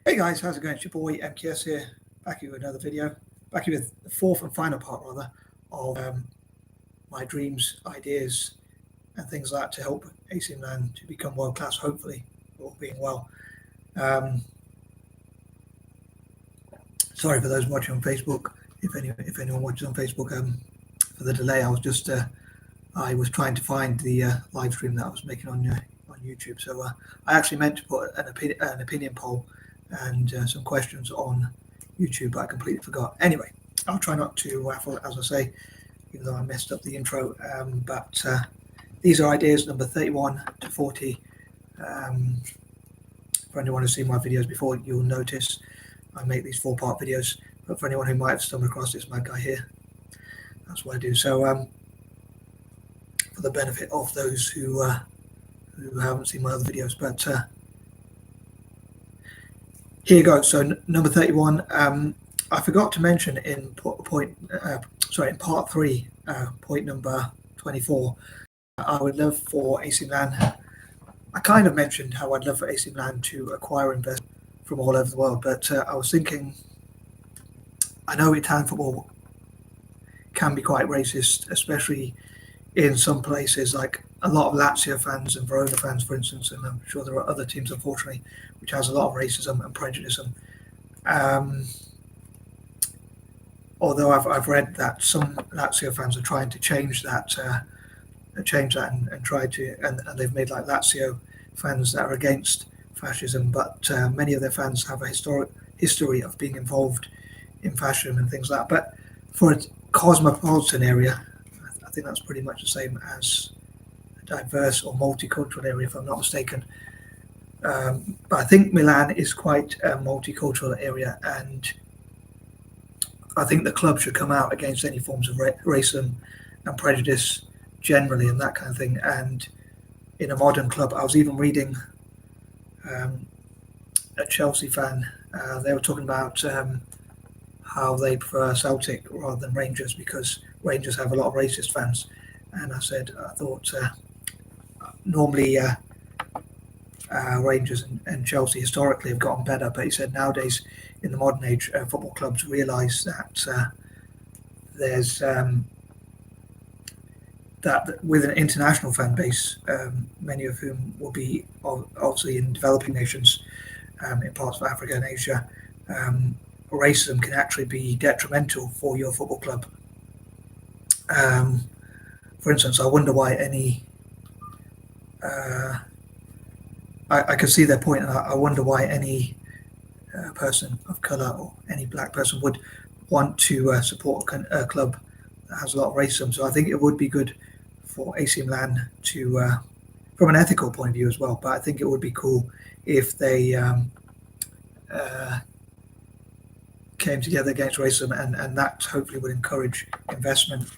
Hey guys, how's it going? It's your boy MKS here, back here with another video. Back here with the fourth and final part, rather, of my dreams, ideas, and things like that to help AC Milan to become world class. Hopefully, all being well. Sorry for those watching on Facebook. If anyone watches on Facebook, for the delay, I was trying to find the live stream that I was making on YouTube. So I actually meant to put an opinion poll and some questions on YouTube, but I completely forgot. Anyway, I'll try not to waffle, as I say, even though I messed up the intro. But these are ideas number 31 to 40. For anyone who's seen my videos before, you'll notice I make these 4-part videos. But for anyone who might have stumbled across this mad guy here, that's what I do. So for the benefit of those who haven't seen my other videos, but here you go. So number 31. I forgot to mention in part 3, point number 24. I would love for AC Milan. I kind of mentioned how I'd love for AC Milan to acquire investors from all over the world, but I was thinking, I know Italian football can be quite racist, especially in some places, like a lot of Lazio fans and Verona fans, for instance, and I'm sure there are other teams, unfortunately, which has a lot of racism and prejudice. Although I've read that some Lazio fans are trying to change that and try to, and they've made like Lazio fans that are against fascism, but many of their fans have a history of being involved in fascism and things like that. But for a cosmopolitan area, I think that's pretty much the same as a diverse or multicultural area, if I'm not mistaken. But I think Milan is quite a multicultural area, and I think the club should come out against any forms of racism and prejudice generally, and that kind of thing. And in a modern club, I was even reading a Chelsea fan, they were talking about how they prefer Celtic rather than Rangers because Rangers have a lot of racist fans. And I thought normally Rangers and Chelsea historically have gotten better, but he said nowadays in the modern age football clubs realise that there's that with an international fan base, many of whom will be obviously in developing nations, in parts of Africa and Asia, racism can actually be detrimental for your football club. For instance, I wonder why any I can see their point, and I wonder why any person of colour or any black person would want to support a club that has a lot of racism. So I think it would be good for AC Milan to, from an ethical point of view as well, but I think it would be cool if they came together against racism, and that hopefully would encourage investment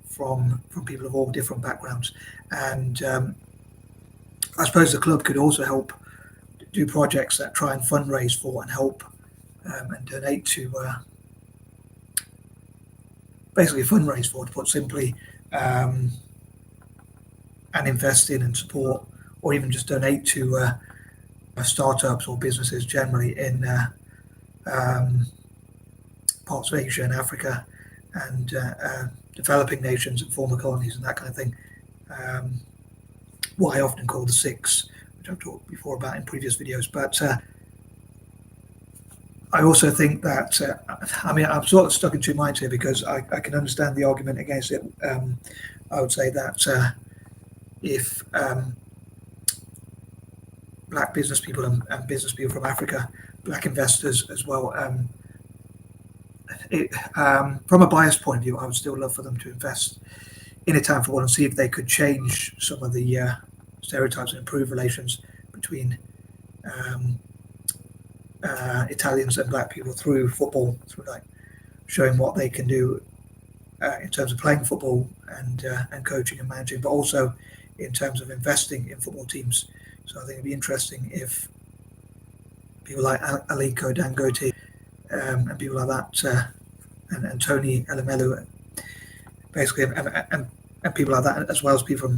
from people of all different backgrounds. And I suppose the club could also help do projects that try and fundraise for and help and donate to, basically fundraise for, to put simply, and invest in and support, or even just donate to startups or businesses generally in parts of Asia and Africa and developing nations and former colonies and that kind of thing. What I often call the six, which I've talked before about in previous videos. But I also think that, I'm sort of stuck in two minds here because I can understand the argument against it. I would say that if black business people and business people from Africa, black investors as well, from a biased point of view, I would still love for them to invest in Italian football and see if they could change some of the stereotypes and improve relations between Italians and black people through football, through like showing what they can do in terms of playing football and coaching and managing, but also in terms of investing in football teams. So I think it'd be interesting if people like Aliko Dangote and people like that, and Tony Elamelu, basically, and people like that, as well as people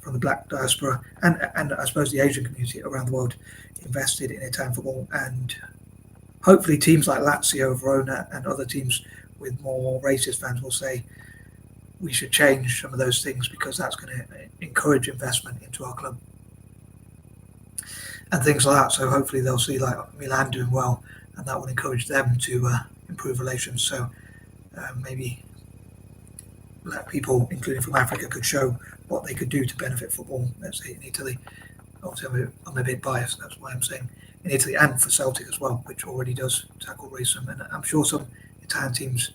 from the black diaspora and I suppose the Asian community around the world invested in Italian football, and hopefully teams like Lazio, Verona, and other teams with more racist fans will say we should change some of those things because that's going to encourage investment into our club and things like that. So hopefully they'll see like Milan doing well, and that will encourage them to improve relations. So maybe black people, including from Africa, could show what they could do to benefit football. Let's say in Italy. Obviously, I'm a bit biased. That's why I'm saying in Italy and for Celtic as well, which already does tackle racism. And I'm sure some Italian teams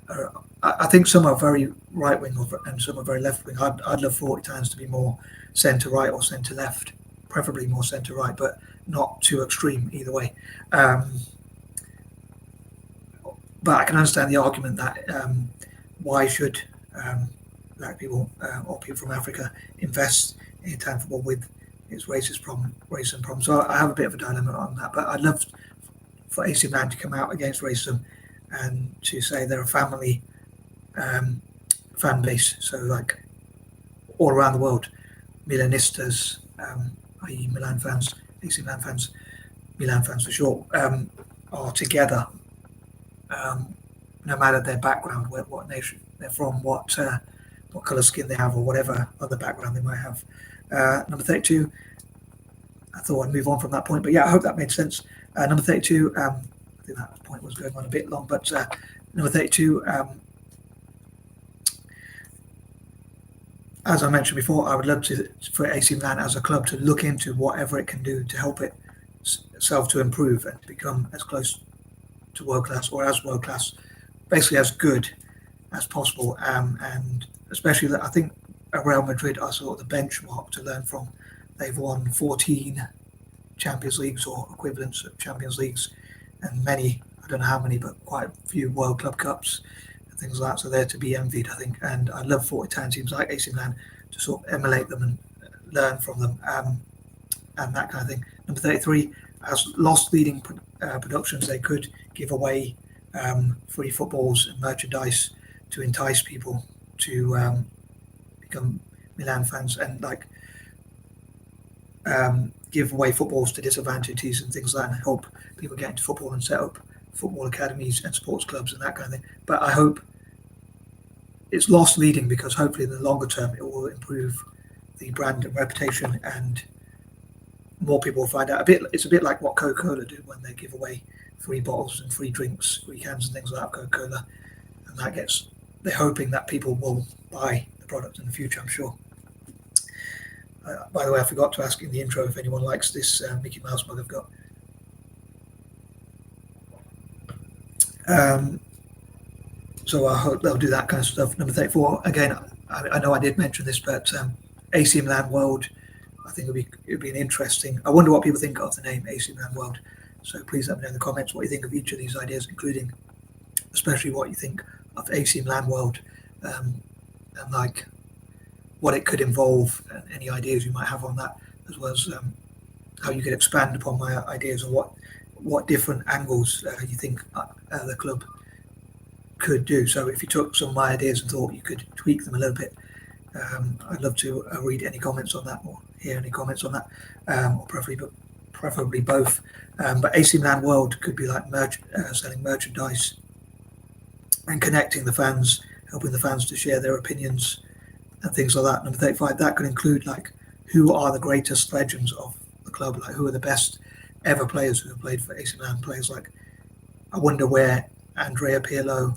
are. I think some are very right wing and some are very left wing. I'd love for Italians to be more centre right or centre left, preferably more centre right, but not too extreme either way. But I can understand the argument that why should black people or people from Africa invest in Italian football with its racism problem. So I have a bit of a dilemma on that. But I'd love for AC Milan to come out against racism and to say they're a family fan base. So like all around the world, Milanistas, i.e. Milan fans, AC Milan fans, Milan fans for short, are together. No matter their background, what nation they're from, what colour skin they have, or whatever other background they might have. Number 32, I thought I'd move on from that point, but yeah, I hope that made sense. Number 32, I think that point was going on a bit long, but number 32, as I mentioned before, I would love for AC Milan as a club to look into whatever it can do to help itself to improve and to become as close to world class or as world class, basically as good as possible. And especially, I think Real Madrid are sort of the benchmark to learn from. They've won 14 Champions Leagues or equivalents of Champions Leagues, and many, I don't know how many, but quite a few World Club Cups and things like that. So they're to be envied, I think. And I'd love for Italian teams like AC Milan to sort of emulate them and learn from them and that kind of thing. Number 33, as lost leading productions, they could give away free footballs and merchandise to entice people to become Milan fans and like give away footballs to disadvantages and things like that, and help people get into football and set up football academies and sports clubs and that kind of thing. But I hope it's lost leading because hopefully in the longer term it will improve the brand and reputation, and more people will find out. It's a bit like what Coca-Cola do when they give away free bottles and free drinks, free cans and things like that, Coca-Cola, and they're hoping that people will buy the product in the future, I'm sure. By the way, I forgot to ask in the intro if anyone likes this Mickey Mouse mug I've got. So I hope they'll do that kind of stuff. Number 34, again, I know I did mention this, but AC Milan World, I think it'd be an interesting. I wonder what people think of the name AC Milan World. So please let me know in the comments what you think of each of these ideas, including especially what you think of AC Milan World, and like what it could involve and any ideas you might have on that, as well as how you could expand upon my ideas or what different angles you think the club could do. So if you took some of my ideas and thought you could tweak them a little bit, I'd love to read any comments on that or hear any comments on that, or preferably both. But AC Milan World could be like selling merchandise and connecting the fans, helping the fans to share their opinions and things like that. Number 35, that could include like who are the greatest legends of the club, like who are the best ever players who have played for AC Milan. Players like, I wonder where Andrea Pirlo,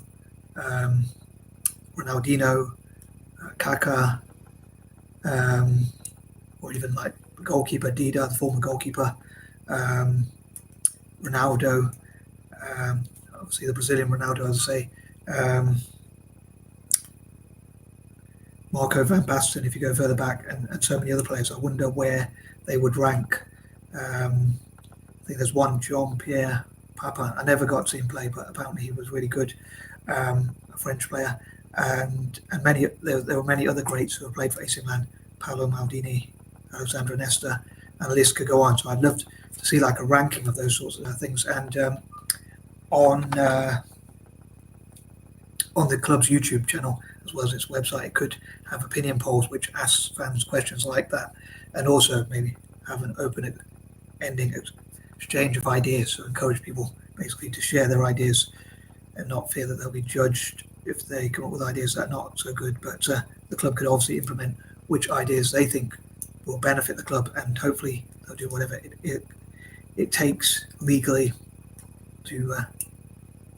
Ronaldinho, Kaká, or even like goalkeeper Dida, the former goalkeeper, Ronaldo, obviously the Brazilian Ronaldo, as I say, Marco van Basten, if you go further back, and so many other players. I wonder where they would rank. I think there's one, Jean-Pierre Papin. I never got to see him play, but apparently he was really good, a French player. And there were many other greats who have played for AC Milan, Paolo Maldini, Alessandro Nesta, and the list could go on. So I'd love to see like a ranking of those sorts of things. And on on the club's YouTube channel as well as its website, it could have opinion polls which asks fans questions like that, and also maybe have an open-ending exchange of ideas, so encourage people basically to share their ideas and not fear that they'll be judged if they come up with ideas that are not so good. But the club could obviously implement which ideas they think will benefit the club, and hopefully they'll do whatever it takes legally to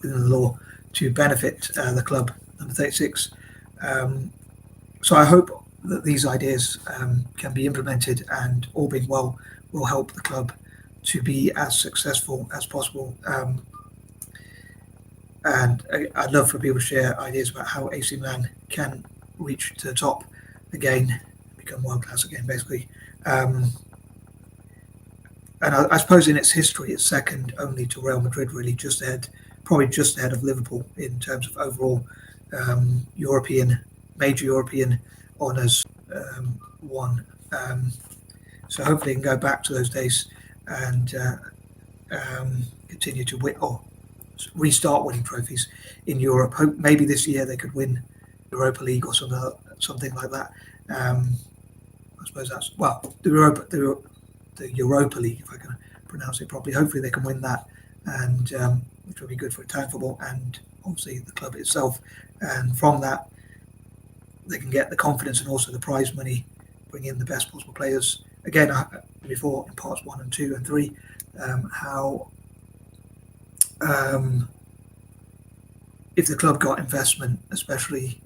within the law to benefit the club. Number 36. So I hope that these ideas can be implemented, and all being well will help the club to be as successful as possible. And I'd love for people to share ideas about how AC Milan can reach to the top again, become world class again, basically. And I suppose in its history, it's second only to Real Madrid, really, probably just ahead of Liverpool in terms of overall major European honours won. So hopefully, it can go back to those days and continue to win or restart winning trophies in Europe. Hope maybe this year they could win Europa League or something like that. I suppose that's the Europa League, if I can pronounce it properly. Hopefully they can win that, and which will be good for Italian football and obviously the club itself. And from that, they can get the confidence and also the prize money, bring in the best possible players. Again, before in parts 1 and 2 and 3, how if the club got investment, especially,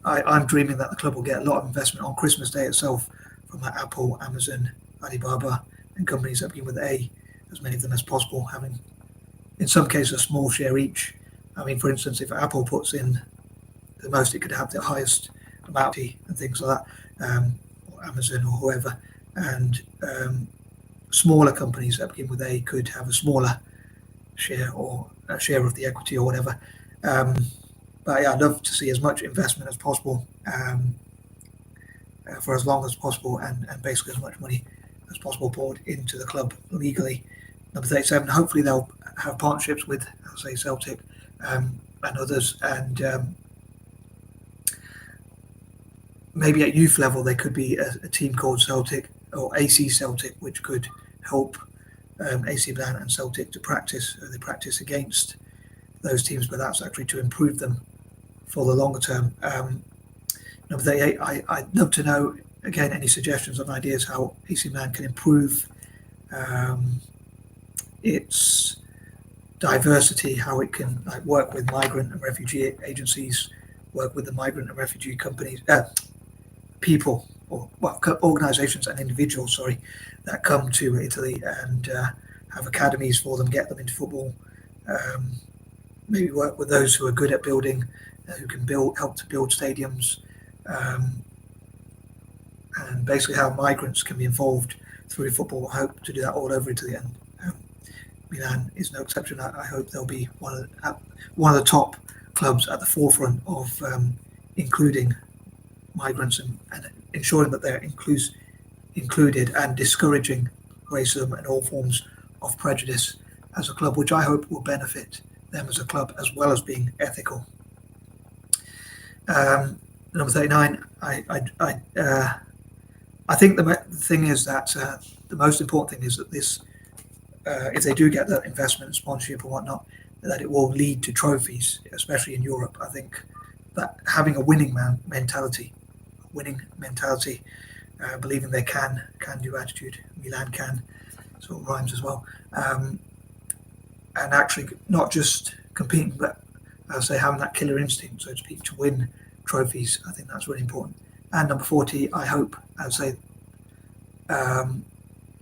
I'm dreaming that the club will get a lot of investment on Christmas Day itself from like Apple, Amazon, Alibaba, and companies that begin with A, as many of them as possible, having in some cases a small share each. I mean, for instance, if Apple puts in the most, it could have the highest amount and things like that, or Amazon or whoever, and smaller companies that begin with A could have a smaller share or a share of the equity or whatever. But yeah, I'd love to see as much investment as possible for as long as possible, and basically as much money as possible poured into the club legally. Number 37, hopefully they'll have partnerships with, say, Celtic and others, and maybe at youth level there could be a team called Celtic or AC Celtic, which could help AC Milan and Celtic to practice. They practice against those teams, but that's actually to improve them for the longer term. Number 38, I'd love to know, again, any suggestions and ideas how AC Milan can improve its diversity, how it can work with migrant and refugee agencies, work with the migrant and refugee companies, people, or organisations and individuals, that come to Italy and have academies for them, get them into football. Maybe work with those who are good at building, who can help to build stadiums, and basically how migrants can be involved through football. I hope to do that all over Italy, and Milan is no exception. I hope they'll be one of the top clubs at the forefront of including migrants and ensuring that they're included and discouraging racism and all forms of prejudice as a club, which I hope will benefit them as a club as well as being ethical. Number 39, I think the thing is that the most important thing is that this, if they do get that investment and sponsorship and whatnot, that it will lead to trophies, especially in Europe. I think that having a winning mentality, believing they can do attitude, Milan can, sort of rhymes as well, and actually not just competing, but say having that killer instinct, so to speak, to win trophies. I think that's really important. And number 40, I hope, I'd say,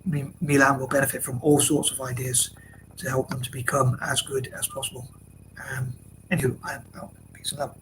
Milan will benefit from all sorts of ideas to help them to become as good as possible. Anywho, I'm out. Peace and love.